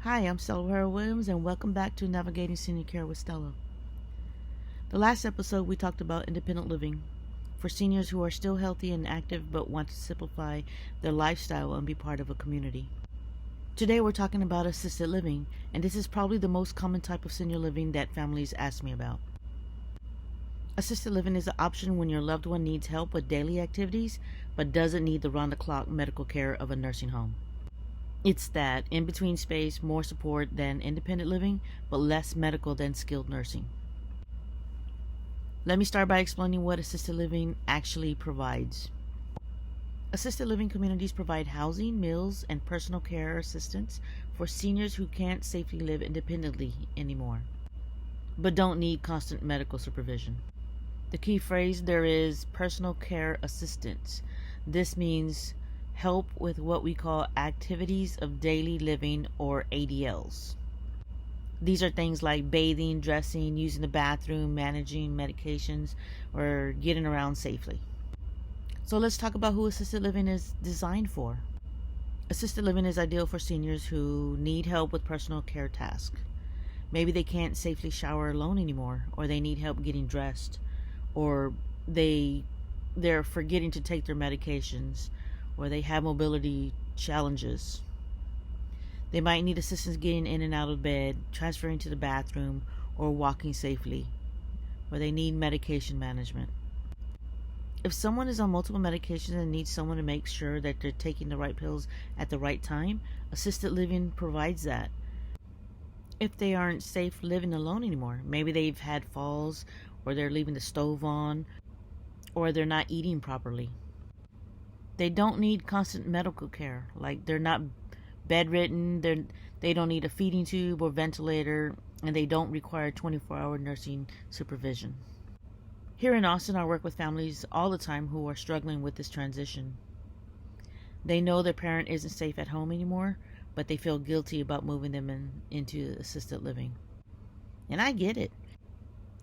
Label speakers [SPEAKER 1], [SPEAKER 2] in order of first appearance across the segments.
[SPEAKER 1] Hi, I'm Stella Williams, and welcome back to Navigating Senior Care with Stella. The last episode, we talked about independent living for seniors who are still healthy and active but want to simplify their lifestyle and be part of a community. Today, we're talking about assisted living, and this is probably the most common type of senior living that families ask me about. Assisted living is an option when your loved one needs help with daily activities but doesn't need the round-the-clock medical care of a nursing home. It's that in-between space, more support than independent living, but less medical than skilled nursing. Let me start by explaining what assisted living actually provides. Assisted living communities provide housing, meals, and personal care assistance for seniors who can't safely live independently anymore, but don't need constant medical supervision. The key phrase there is personal care assistance. This means help with what we call activities of daily living, or ADLs. These are things like bathing, dressing, using the bathroom, managing medications, or getting around safely. So let's talk about who assisted living is designed for. Assisted living is ideal for seniors who need help with personal care tasks. Maybe they can't safely shower alone anymore, or they need help getting dressed, or they're forgetting to take their medications, or they have mobility challenges. They might need assistance getting in and out of bed, transferring to the bathroom, or walking safely, or they need medication management. If someone is on multiple medications and needs someone to make sure that they're taking the right pills at the right time, assisted living provides that. If they aren't safe living alone anymore, maybe they've had falls, or they're leaving the stove on, or they're not eating properly. They don't need constant medical care, like they're not bedridden, they don't need a feeding tube or ventilator, and they don't require 24-hour nursing supervision. Here in Austin, I work with families all the time who are struggling with this transition. They know their parent isn't safe at home anymore, but they feel guilty about moving them into assisted living. And I get it.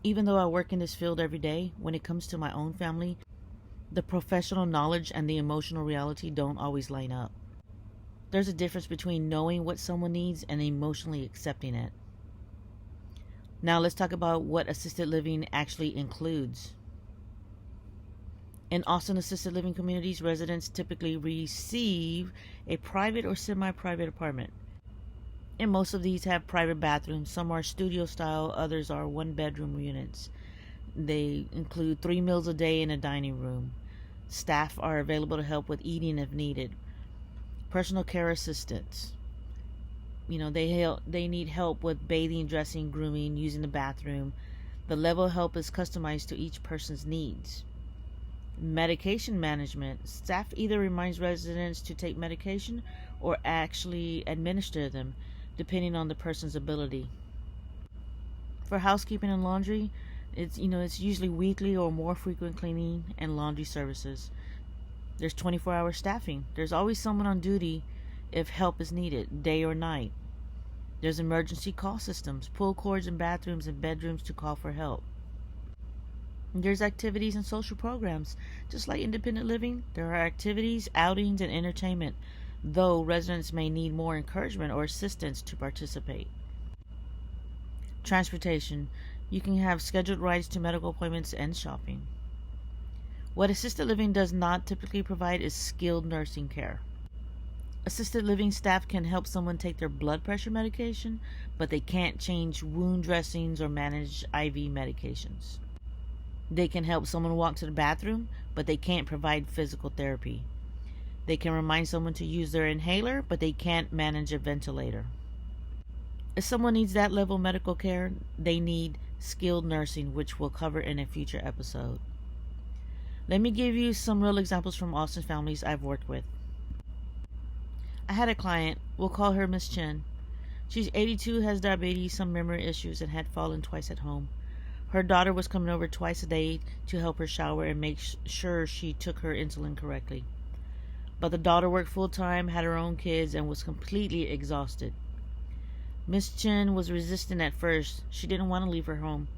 [SPEAKER 1] Even though I work in this field every day, when it comes to my own family, the professional knowledge and the emotional reality don't always line up. There's a difference between knowing what someone needs and emotionally accepting it. Now let's talk about what assisted living actually includes. In Austin assisted living communities, residents typically receive a private or semi-private apartment. And most of these have private bathrooms. Some are studio style, others are one-bedroom units. They include 3 meals a day in a dining room. Staff are available to help with eating if needed. Personal care assistants. They need help with bathing, dressing, grooming, using the bathroom. The level of help is customized to each person's needs. Medication management. Staff either reminds residents to take medication or actually administer them, depending on the person's ability. For housekeeping and laundry, it's usually weekly or more frequent cleaning and laundry services. There's 24-hour staffing. There's always someone on duty if help is needed, day or night. There's emergency call systems, pull cords in bathrooms and bedrooms to call for help. There's activities and social programs. Just like independent living, there are activities, outings, and entertainment, though residents may need more encouragement or assistance to participate. Transportation. You can have scheduled rides to medical appointments and shopping. What assisted living does not typically provide is skilled nursing care. Assisted living staff can help someone take their blood pressure medication, but they can't change wound dressings or manage IV medications. They can help someone walk to the bathroom, but they can't provide physical therapy. They can remind someone to use their inhaler, but they can't manage a ventilator. If someone needs that level of medical care, they need skilled nursing, which we'll cover in a future episode. Let me give you some real examples from Austin families I've worked with. I had a client, we'll call her Miss Chen. She's 82, has diabetes, some memory issues, and had fallen twice at home. Her daughter was coming over twice a day to help her shower and make sure she took her insulin correctly. But the daughter worked full-time, had her own kids, and was completely exhausted. Miss Chen was resistant at first. She didn't want to leave her home.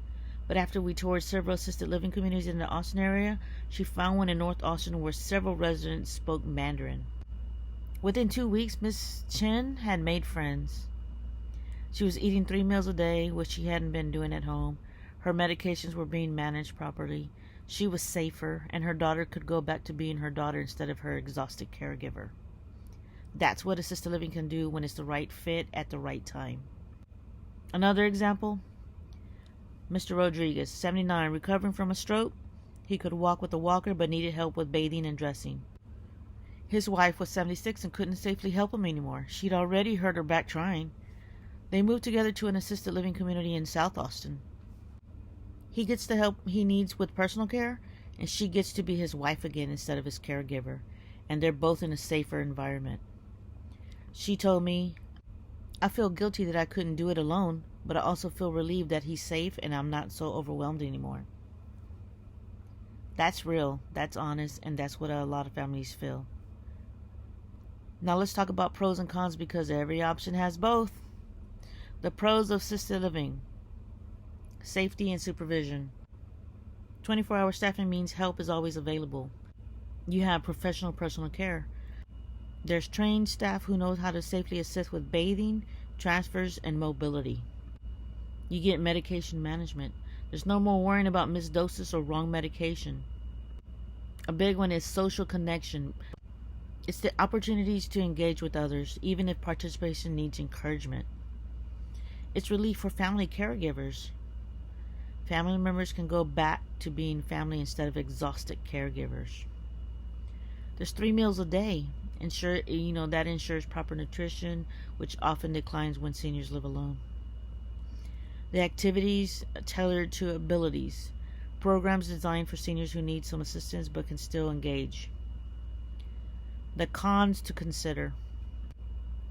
[SPEAKER 1] But after we toured several assisted living communities in the Austin area, she found one in North Austin where several residents spoke Mandarin. Within 2 weeks, Miss Chen had made friends. She was eating 3 meals a day, which she hadn't been doing at home. Her medications were being managed properly. She was safer, and her daughter could go back to being her daughter instead of her exhausted caregiver. That's what assisted living can do when it's the right fit at the right time. Another example, Mr. Rodriguez, 79, recovering from a stroke. He could walk with a walker but needed help with bathing and dressing. His wife was 76 and couldn't safely help him anymore. She'd already hurt her back trying. They moved together to an assisted living community in South Austin. He gets the help he needs with personal care, and she gets to be his wife again instead of his caregiver, and they're both in a safer environment. She told me, I feel guilty that I couldn't do it alone, but I also feel relieved that he's safe and I'm not so overwhelmed anymore. That's real, that's honest, and that's what a lot of families feel. Now let's talk about pros and cons, because every option has both. The pros of assisted living: safety and supervision. 24-hour staffing means help is always available. You have professional personal care. There's trained staff who knows how to safely assist with bathing, transfers, and mobility. You get medication management. There's no more worrying about missed doses or wrong medication. A big one is social connection. It's the opportunities to engage with others, even if participation needs encouragement. It's relief for family caregivers. Family members can go back to being family instead of exhausted caregivers. There's 3 meals a day. That ensures proper nutrition, which often declines when seniors live alone. The activities tailored to abilities. Programs designed for seniors who need some assistance but can still engage. The cons to consider.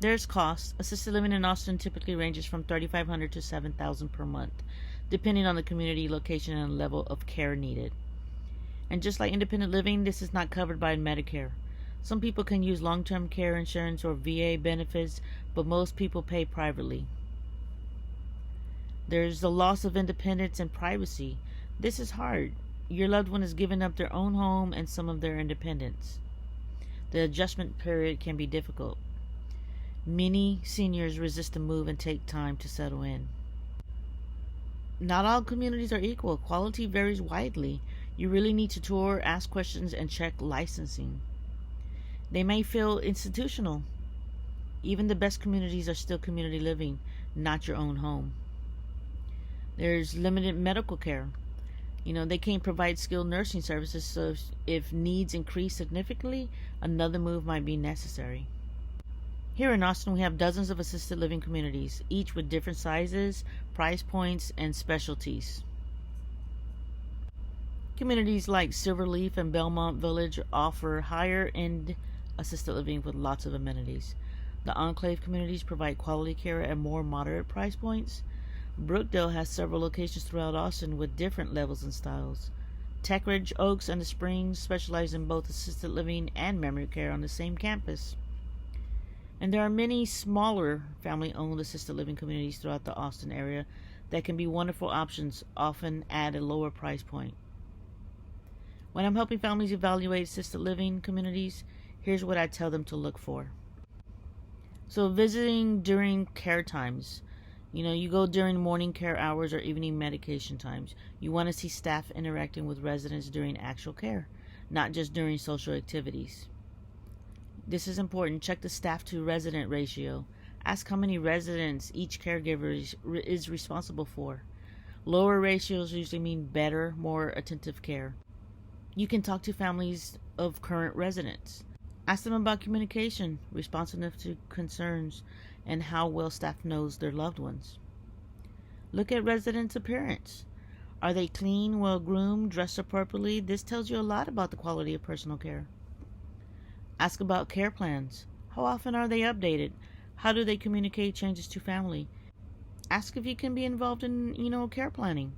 [SPEAKER 1] There's cost. Assisted living in Austin typically ranges from $3,500 to $7,000 per month, depending on the community, location, and level of care needed. And just like independent living, this is not covered by Medicare. Some people can use long-term care insurance or VA benefits, but most people pay privately. There's the loss of independence and privacy. This is hard. Your loved one has given up their own home and some of their independence. The adjustment period can be difficult. Many seniors resist the move and take time to settle in. Not all communities are equal. Quality varies widely. You really need to tour, ask questions, and check licensing. They may feel institutional. Even the best communities are still community living, not your own home. There's limited medical care. They can't provide skilled nursing services, so if needs increase significantly, another move might be necessary. Here in Austin, we have dozens of assisted living communities, each with different sizes, price points, and specialties. Communities like Silverleaf and Belmont Village offer higher-end assisted living with lots of amenities. The Enclave communities provide quality care at more moderate price points. Brookdale has several locations throughout Austin with different levels and styles. Tech Ridge, Oaks, and the Springs specialize in both assisted living and memory care on the same campus. And there are many smaller family-owned assisted living communities throughout the Austin area that can be wonderful options, often at a lower price point. When I'm helping families evaluate assisted living communities, here's what I tell them to look for. So visiting during care times. You go during morning care hours or evening medication times. You want to see staff interacting with residents during actual care, not just during social activities. This is important. Check the staff to resident ratio. Ask how many residents each caregiver is responsible for. Lower ratios usually mean better, more attentive care. You can talk to families of current residents. Ask them about communication, responsiveness to concerns, and how well staff knows their loved ones. Look at residents' appearance. Are they clean, well-groomed, dressed appropriately? This tells you a lot about the quality of personal care. Ask about care plans. How often are they updated? How do they communicate changes to family? Ask if you can be involved in, care planning.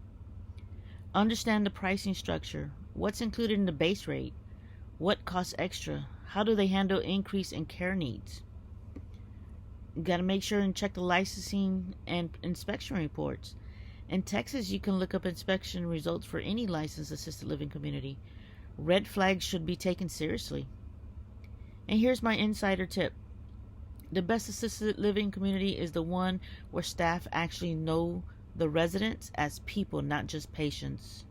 [SPEAKER 1] Understand the pricing structure. What's included in the base rate? What costs extra? How do they handle increase in care needs? You got to make sure and check the licensing and inspection reports. In Texas, you can look up inspection results for any licensed assisted living community. Red flags should be taken seriously. And here's my insider tip. The best assisted living community is the one where staff actually know the residents as people, not just patients.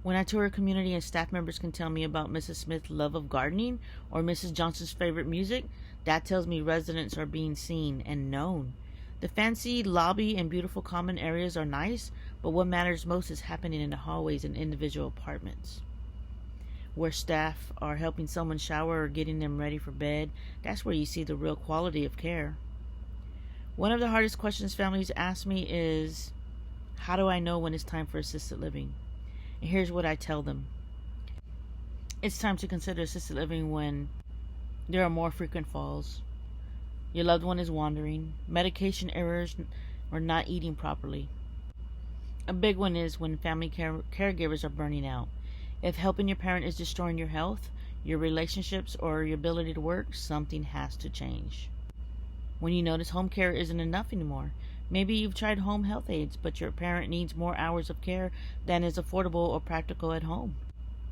[SPEAKER 1] When I tour a community and staff members can tell me about Mrs. Smith's love of gardening or Mrs. Johnson's favorite music, that tells me residents are being seen and known. The fancy lobby and beautiful common areas are nice, but what matters most is happening in the hallways and individual apartments. Where staff are helping someone shower or getting them ready for bed, that's where you see the real quality of care. One of the hardest questions families ask me is, how do I know when it's time for assisted living? And here's what I tell them. It's time to consider assisted living when there are more frequent falls, your loved one is wandering, medication errors, or not eating properly. A big one is when family caregivers are burning out. If helping your parent is destroying your health, your relationships, or your ability to work, something has to change. When you notice home care isn't enough anymore, maybe you've tried home health aides, but your parent needs more hours of care than is affordable or practical at home.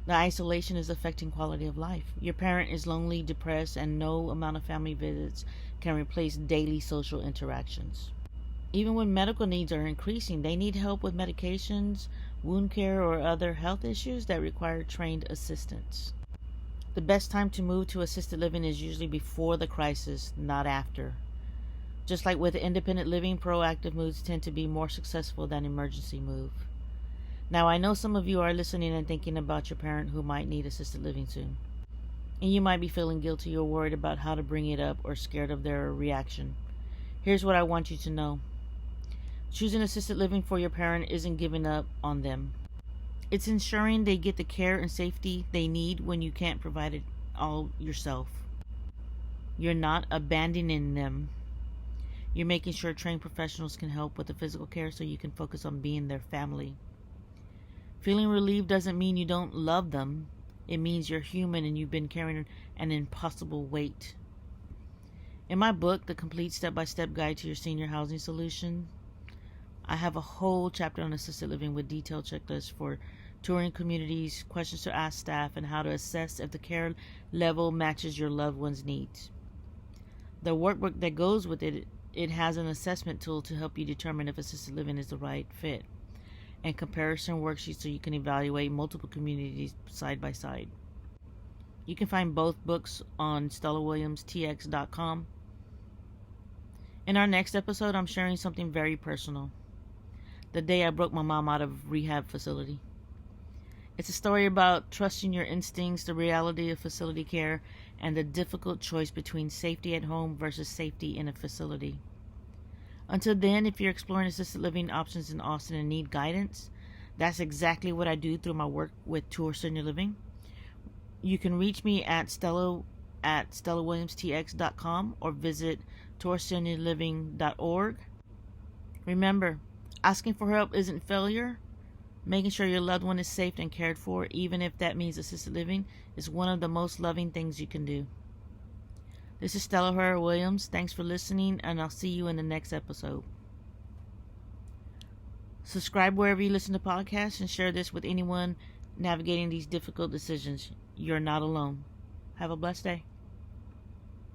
[SPEAKER 1] The isolation is affecting quality of life. Your parent is lonely, depressed, and no amount of family visits can replace daily social interactions. Even when medical needs are increasing, they need help with medications, wound care, or other health issues that require trained assistance. The best time to move to assisted living is usually before the crisis, not after. Just like with independent living, proactive moves tend to be more successful than emergency move. Now, I know some of you are listening and thinking about your parent who might need assisted living soon. And you might be feeling guilty or worried about how to bring it up or scared of their reaction. Here's what I want you to know. Choosing assisted living for your parent isn't giving up on them. It's ensuring they get the care and safety they need when you can't provide it all yourself. You're not abandoning them. You're making sure trained professionals can help with the physical care so you can focus on being their family. Feeling relieved doesn't mean you don't love them. It means you're human and you've been carrying an impossible weight. In my book, The Complete Step-by-Step Guide to Your Senior Housing Solution, I have a whole chapter on assisted living with detailed checklists for touring communities, questions to ask staff, and how to assess if the care level matches your loved one's needs. The workbook that goes with it has an assessment tool to help you determine if assisted living is the right fit, and comparison worksheets so you can evaluate multiple communities side by side. You can find both books on StellaWilliamsTX.com. In our next episode, I'm sharing something very personal. The day I broke my mom out of rehab facility. It's a story about trusting your instincts, the reality of facility care, and the difficult choice between safety at home versus safety in a facility. Until then, if you're exploring assisted living options in Austin and need guidance, that's exactly what I do through my work with Tour Senior Living. You can reach me at StellaWilliamsTX.com or visit tourseniorliving.org. Remember, asking for help isn't failure. Making sure your loved one is safe and cared for, even if that means assisted living, is one of the most loving things you can do. This is Stella Herrera Williams. Thanks for listening, and I'll see you in the next episode. Subscribe wherever you listen to podcasts and share this with anyone navigating these difficult decisions. You're not alone. Have a blessed day.